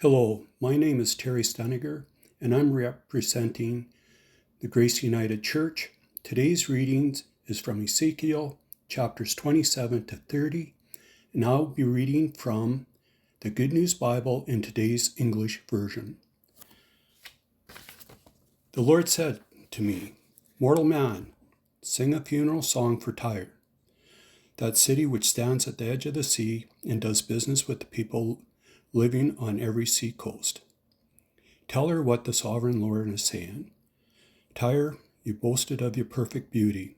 Hello, my name is Terry Steniger, and I'm representing the Grace United Church. Today's readings is from Ezekiel chapters 27 to 30, and I'll be reading from the Good News Bible in today's English version. The Lord said to me, "Mortal man, sing a funeral song for Tyre, that city which stands at the edge of the sea and does business with the people living on every sea coast. Tell her what the sovereign Lord is saying. Tyre, you boasted of your perfect beauty.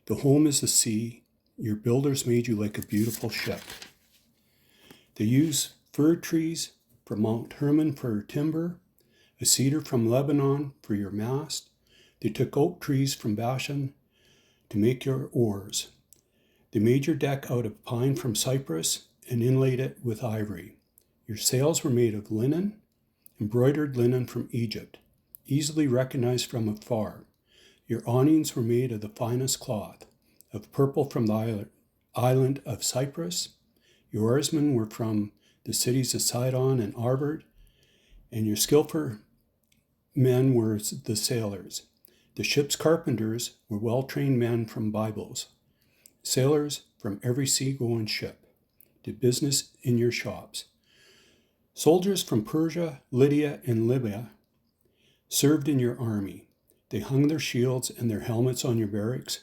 The home is the sea. Your builders made you like a beautiful ship. They used fir trees from Mount Hermon for timber, a cedar from Lebanon for your mast. They took oak trees from Bashan to make your oars. They made your deck out of pine from Cyprus and inlaid it with ivory. Your sails were made of linen, embroidered linen from Egypt, easily recognized from afar. Your awnings were made of the finest cloth, of purple from the island of Cyprus. Your oarsmen were from the cities of Sidon and Arvad, and your skillful men were the sailors. The ship's carpenters were well-trained men from Byblos. Sailors from every sea-going ship did business in your shops. Soldiers from Persia, Lydia, and Libya served in your army. They hung their shields and their helmets on your barracks,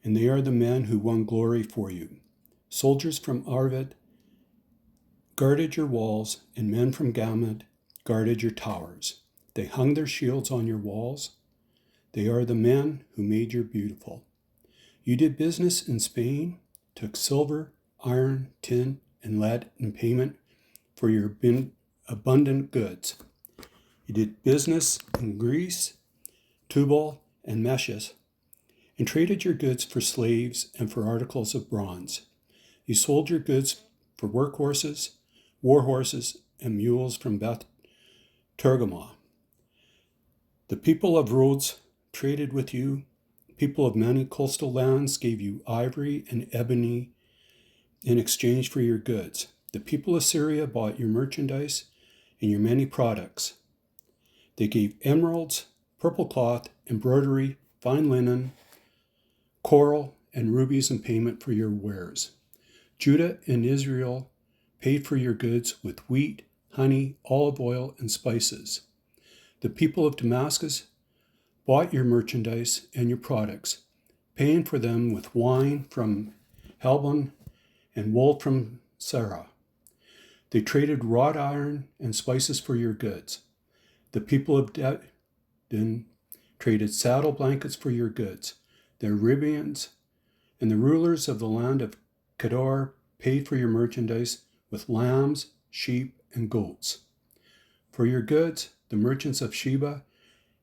and they are the men who won glory for you. Soldiers from Arvad guarded your walls, and men from Gamad guarded your towers. They hung their shields on your walls. They are the men who made you beautiful. You did business in Spain, took silver, iron, tin, and lead in payment for your abundant goods. You did business in Greece, Tubal, and Meshes, and traded your goods for slaves and for articles of bronze. You sold your goods for workhorses, war horses, and mules from Beth Togarmah. The people of Rhodes traded with you. People of many coastal lands gave you ivory and ebony in exchange for your goods. The people of Syria bought your merchandise and your many products. They gave emeralds, purple cloth, embroidery, fine linen, coral, and rubies in payment for your wares. Judah and Israel paid for your goods with wheat, honey, olive oil, and spices. The people of Damascus bought your merchandise and your products, paying for them with wine from Helbon and wool from Sarah. They traded wrought iron and spices for your goods. The people of Dedan traded saddle blankets for your goods. The Arabians and the rulers of the land of Kedar paid for your merchandise with lambs, sheep, and goats. For your goods, the merchants of Sheba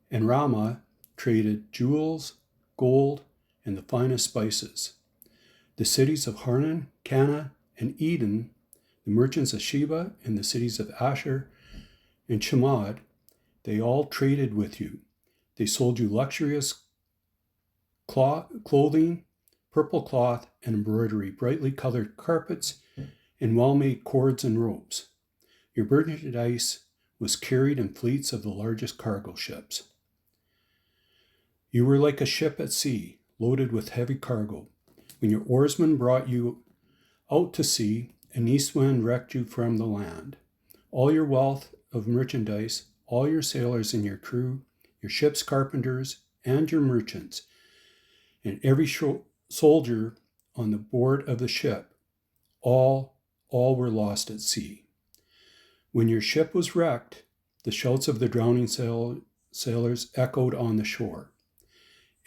and Ramah traded jewels, gold, and the finest spices. The cities of Harnan, Cana, and Eden, the merchants of Sheba and the cities of Asher and Chemad, they all traded with you. They sold you luxurious clothing, purple cloth, and embroidery, brightly colored carpets, and well-made cords and ropes. Your merchandise was carried in fleets of the largest cargo ships. You were like a ship at sea, loaded with heavy cargo. When your oarsmen brought you out to sea, an east wind wrecked you from the land. All your wealth of merchandise, all your sailors and your crew, your ship's carpenters and your merchants, and every soldier on the board of the ship, all were lost at sea. When your ship was wrecked, the shouts of the drowning sailors echoed on the shore.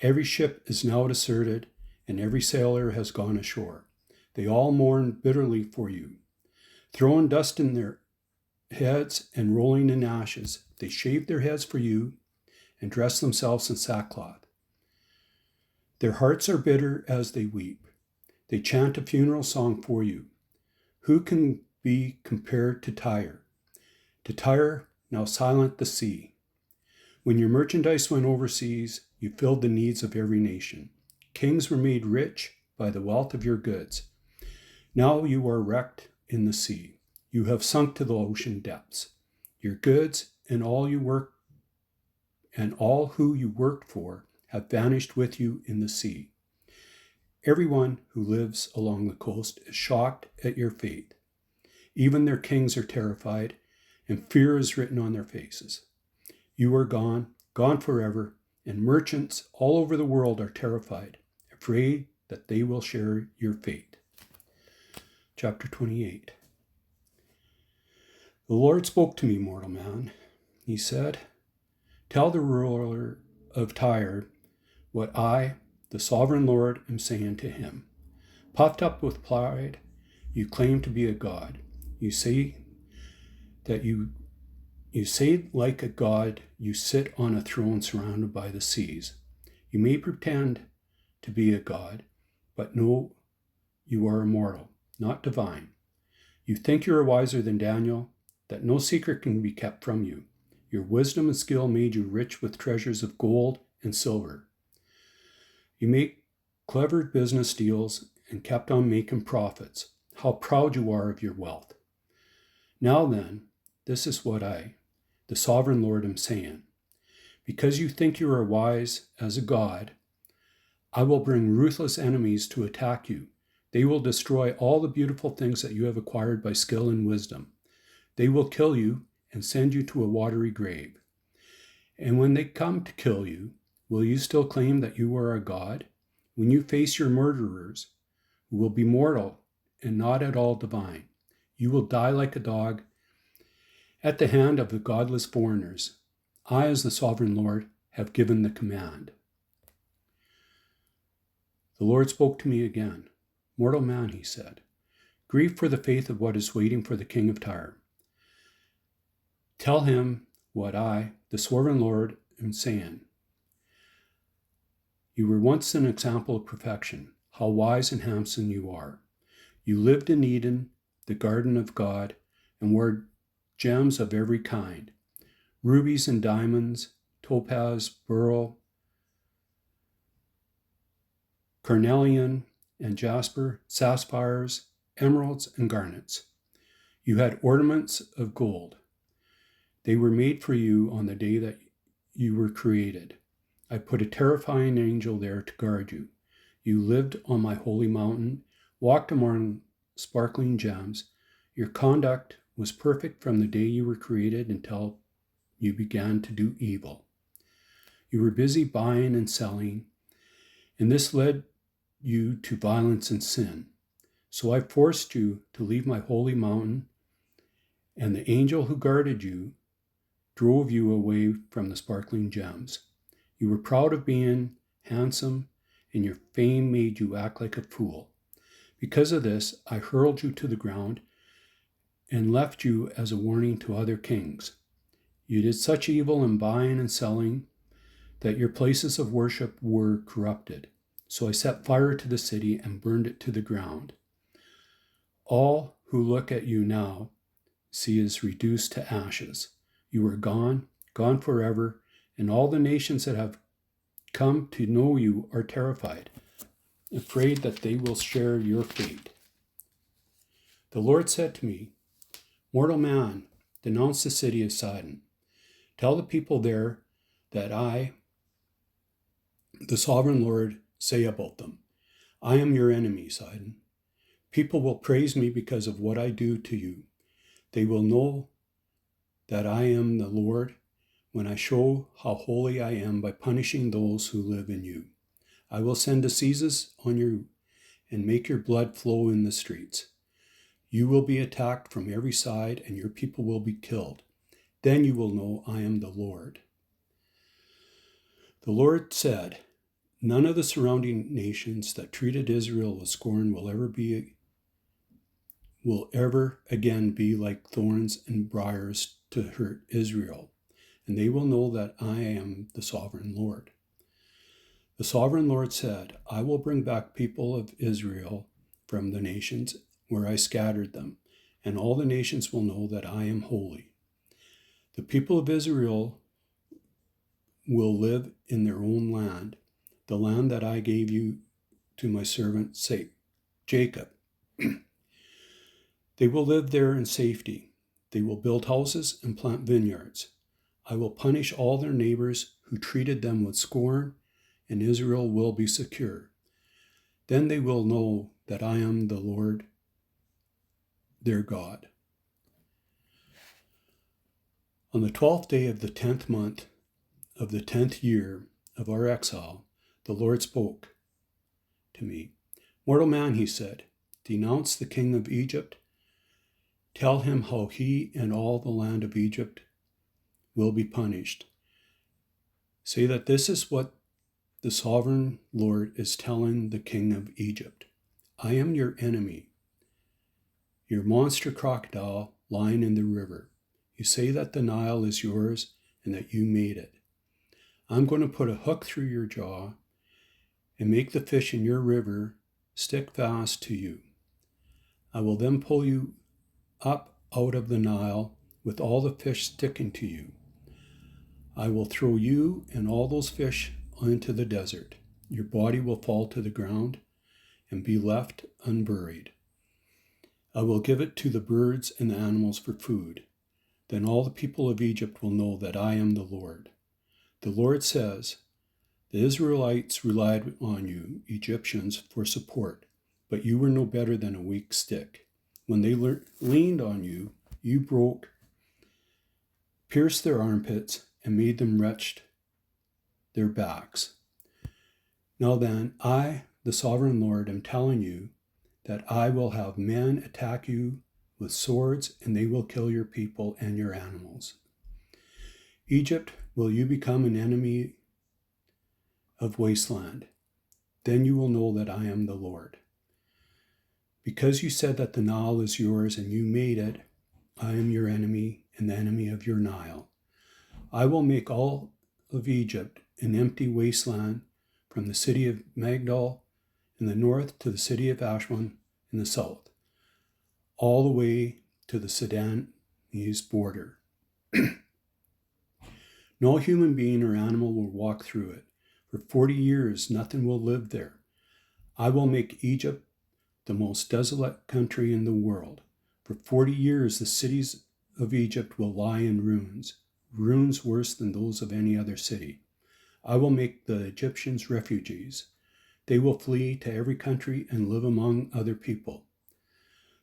Every ship is now deserted, and every sailor has gone ashore. They all mourn bitterly for you. Throwing dust in their heads and rolling in ashes, they shave their heads for you and dress themselves in sackcloth. Their hearts are bitter as they weep. They chant a funeral song for you. Who can be compared to Tyre? To Tyre, now silent the sea. When your merchandise went overseas, you filled the needs of every nation. Kings were made rich by the wealth of your goods. Now you are wrecked in the sea. You have sunk to the ocean depths. Your goods and all who you worked for have vanished with you in the sea. Everyone who lives along the coast is shocked at your fate. Even their kings are terrified, and fear is written on their faces. You are gone, gone forever, and merchants all over the world are terrified, afraid that they will share your fate. Chapter 28. The Lord spoke to me, mortal man. He said, "Tell the ruler of Tyre what I, the sovereign Lord, am saying to him. Puffed up with pride, you claim to be a god. You say like a god, you sit on a throne surrounded by the seas. You may pretend to be a god, but no, you are immortal, not divine. You think you are wiser than Daniel, that no secret can be kept from you. Your wisdom and skill made you rich with treasures of gold and silver. You make clever business deals and kept on making profits. How proud you are of your wealth. Now then, this is what I, the sovereign Lord, am saying. Because you think you are wise as a god, I will bring ruthless enemies to attack you. They will destroy all the beautiful things that you have acquired by skill and wisdom. They will kill you and send you to a watery grave. And when they come to kill you, will you still claim that you are a god? When you face your murderers, who will be mortal and not at all divine, you will die like a dog at the hand of the godless foreigners. I, as the sovereign Lord, have given the command." The Lord spoke to me again. "Mortal man," he said, "grieve for the faith of what is waiting for the king of Tyre. Tell him what I, the sovereign Lord, am saying. You were once an example of perfection. How wise and handsome you are. You lived in Eden, the garden of God, and wore gems of every kind, rubies and diamonds, topaz, beryl, carnelian and jasper, sapphires, emeralds, and garnets. You had ornaments of gold. They were made for you on the day that you were created. I put a terrifying angel there to guard you. You lived on my holy mountain, walked among sparkling gems. Your conduct was perfect from the day you were created until you began to do evil. You were busy buying and selling, and this led you to violence and sin. So I forced you to leave my holy mountain, and the angel who guarded you drove you away from the sparkling gems. You were proud of being handsome, and your fame made you act like a fool. Because of this, I hurled you to the ground and left you as a warning to other kings. You did such evil in buying and selling that your places of worship were corrupted. So I set fire to the city and burned it to the ground. All who look at you now see is reduced to ashes. You are gone, gone forever, and all the nations that have come to know you are terrified, afraid that they will share your fate. The Lord said to me, "Mortal man, denounce the city of Sidon. Tell the people there that I, the sovereign Lord, say about them, I am your enemy, Sidon. People will praise me because of what I do to you. They will know that I am the Lord when I show how holy I am by punishing those who live in you. I will send diseases on you and make your blood flow in the streets. You will be attacked from every side and your people will be killed. Then you will know I am the Lord." The Lord said, "None of the surrounding nations that treated Israel with scorn will ever again be like thorns and briars to hurt Israel, and they will know that I am the sovereign Lord." The sovereign Lord said, "I will bring back people of Israel from the nations where I scattered them, and all the nations will know that I am holy. The people of Israel will live in their own land, the land that I gave you to my servant Jacob. They will live there in safety. They will build houses and plant vineyards. I will punish all their neighbors who treated them with scorn, and Israel will be secure. Then they will know that I am the Lord, their God. On the 12th day of the 10th month of the 10th year of our exile, the Lord spoke to me. Mortal man, he said, denounce the king of Egypt. Tell him how he and all the land of Egypt will be punished. Say that this is what the sovereign Lord is telling the king of Egypt. I am your enemy, your monster crocodile lying in the river. You say that the Nile is yours and that you made it. I'm going to put a hook through your jaw and make the fish in your river stick fast to you. I will then pull you up out of the Nile with all the fish sticking to you. I will throw you and all those fish into the desert. Your body will fall to the ground and be left unburied. I will give it to the birds and the animals for food. Then all the people of Egypt will know that I am the Lord. The Lord says, the Israelites relied on you, Egyptians, for support, but you were no better than a weak stick. When they leaned on you, you pierced their armpits and made them wrench their backs. Now then, I, the sovereign Lord, am telling you that I will have men attack you with swords, and they will kill your people and your animals. Egypt, will you become an enemy of wasteland? Then you will know that I am the Lord. Because you said that the Nile is yours and you made it, I am your enemy and the enemy of your Nile. I will make all of Egypt an empty wasteland, from the city of Magdal in the north to the city of Ashwan in the south, all the way to the Sudanese border. No human being or animal will walk through it. For 40 years, nothing will live there. I will make Egypt the most desolate country in the world. For 40 years, the cities of Egypt will lie in ruins, ruins worse than those of any other city. I will make the Egyptians refugees. They will flee to every country and live among other people.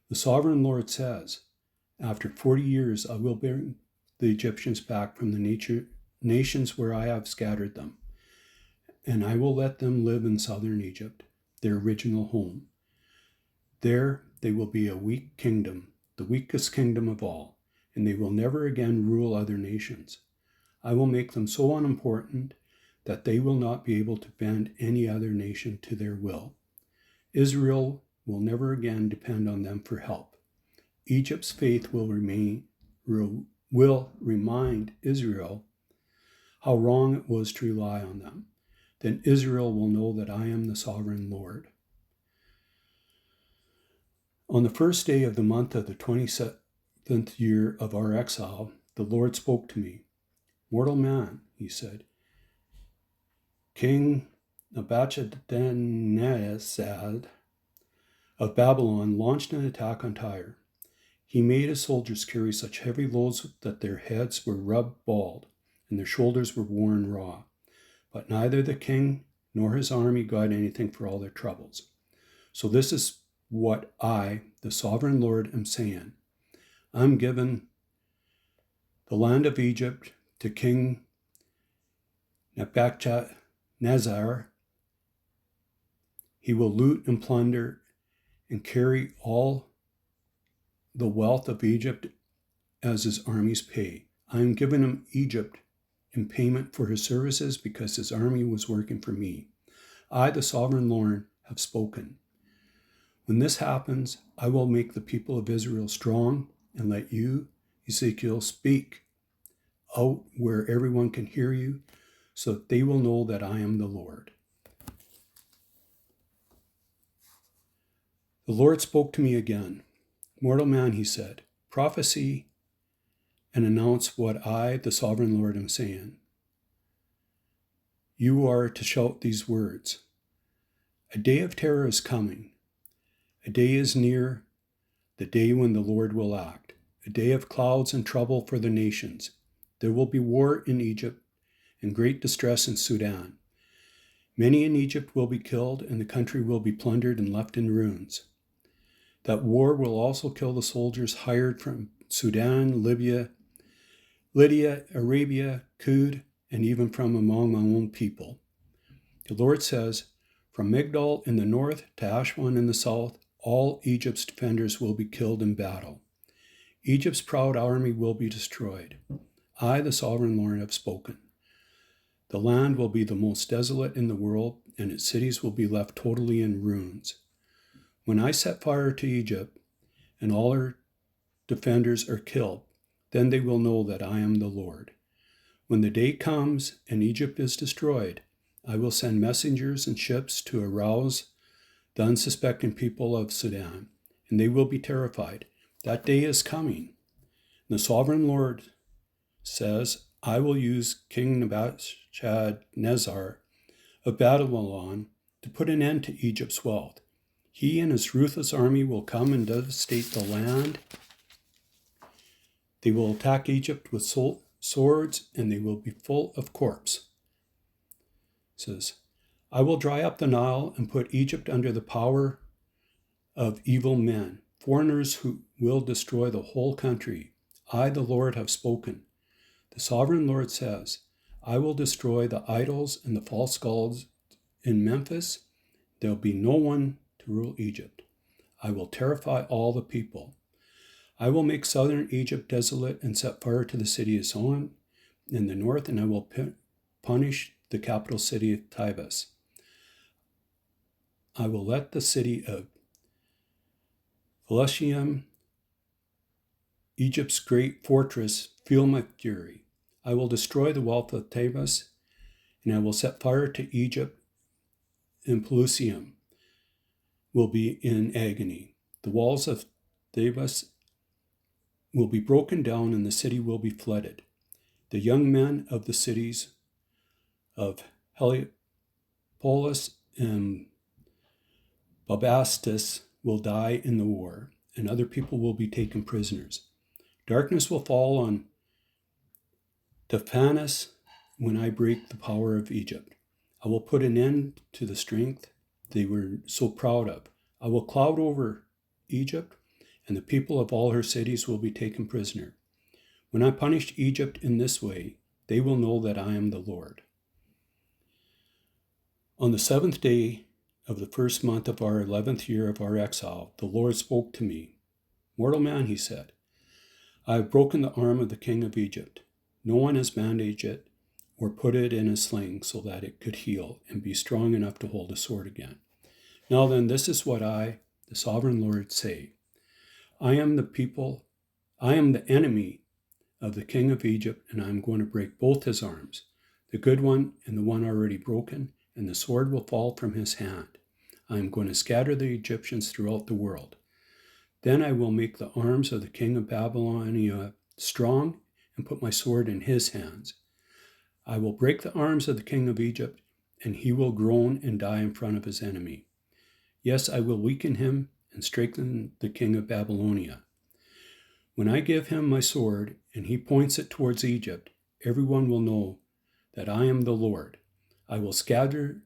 The sovereign Lord says, after 40 years, I will bring the Egyptians back from the nations where I have scattered them, and I will let them live in southern Egypt, their original home. There they will be a weak kingdom, the weakest kingdom of all, and they will never again rule other nations. I will make them so unimportant that they will not be able to bend any other nation to their will. Israel will never again depend on them for help. Egypt's faith will remind Israel how wrong it was to rely on them. Then Israel will know that I am the sovereign Lord. On the first day of the month of the 27th year of our exile, the Lord spoke to me. Mortal man, he said, King Nebuchadnezzar of Babylon launched an attack on Tyre. He made his soldiers carry such heavy loads that their heads were rubbed bald and their shoulders were worn raw. But neither the king nor his army got anything for all their troubles. So this is what I, the sovereign Lord, am saying. I'm giving the land of Egypt to King Nebuchadnezzar. He will loot and plunder and carry all the wealth of Egypt as his armies pay. I am giving him Egypt in payment for his services because his army was working for me. I, the sovereign Lord, have spoken. When this happens, I will make the people of Israel strong and let you, Ezekiel, speak out where everyone can hear you, so that they will know that I am the Lord. The Lord spoke to me again. Mortal man, he said, prophesy and announce what I, the sovereign Lord, am saying. You are to shout these words. A day of terror is coming. A day is near the day when the Lord will act, a day of clouds and trouble for the nations. There will be war in Egypt and great distress in Sudan. Many in Egypt will be killed, and the country will be plundered and left in ruins. That war will also kill the soldiers hired from Sudan, Libya, Lydia, Arabia, Cud, and even from among my own people. The Lord says, from Migdol in the north to Ashwan in the south, all Egypt's defenders will be killed in battle. Egypt's proud army will be destroyed. I, the sovereign Lord, have spoken. The land will be the most desolate in the world, and its cities will be left totally in ruins. When I set fire to Egypt, and all her defenders are killed, then they will know that I am the Lord. When the day comes and Egypt is destroyed, I will send messengers and ships to arouse the unsuspecting people of Sudan, and they will be terrified. That day is coming. The sovereign Lord says, I will use King Nebuchadnezzar of Babylon to put an end to Egypt's wealth. He and his ruthless army will come and devastate the land. They will attack Egypt with swords, and they will be full of corpse. It says, I will dry up the Nile and put Egypt under the power of evil men, foreigners who will destroy the whole country. I, the Lord, have spoken. The sovereign Lord says, I will destroy the idols and the false gods in Memphis. There will be no one to rule Egypt. I will terrify all the people. I will make southern Egypt desolate and set fire to the city of Zoan in the north, and I will punish the capital city of Tibus. I will let the city of Pelusium, Egypt's great fortress, feel my fury. I will destroy the wealth of Tibus, and I will set fire to Egypt, and Pelusium will be in agony. The walls of Thebes will be broken down, and the city will be flooded. The young men of the cities of Heliopolis and Bubastis will die in the war, and other people will be taken prisoners. Darkness will fall on Taphanes when I break the power of Egypt. I will put an end to the strength they were so proud of. I will cloud over Egypt, and the people of all her cities will be taken prisoner. When I punish Egypt in this way, they will know that I am the Lord. On the 7th day of the first month of our 11th year of our exile, the Lord spoke to me. Mortal man, he said, I have broken the arm of the king of Egypt. No one has bandaged it or put it in a sling so that it could heal and be strong enough to hold a sword again. Now then, this is what I, the sovereign Lord, say. I am the enemy of the king of Egypt, and I am going to break both his arms, the good one and the one already broken, and the sword will fall from his hand. I am going to scatter the Egyptians throughout the world. Then I will make the arms of the king of Babylonia strong and put my sword in his hands. I will break the arms of the king of Egypt, and he will groan and die in front of his enemy. Yes, I will weaken him and strengthen the king of Babylonia. When I give him my sword and he points it towards Egypt, everyone will know that I am the Lord. I will scatter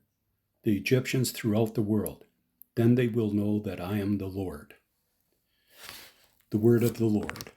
the Egyptians throughout the world. Then they will know that I am the Lord. The word of the Lord.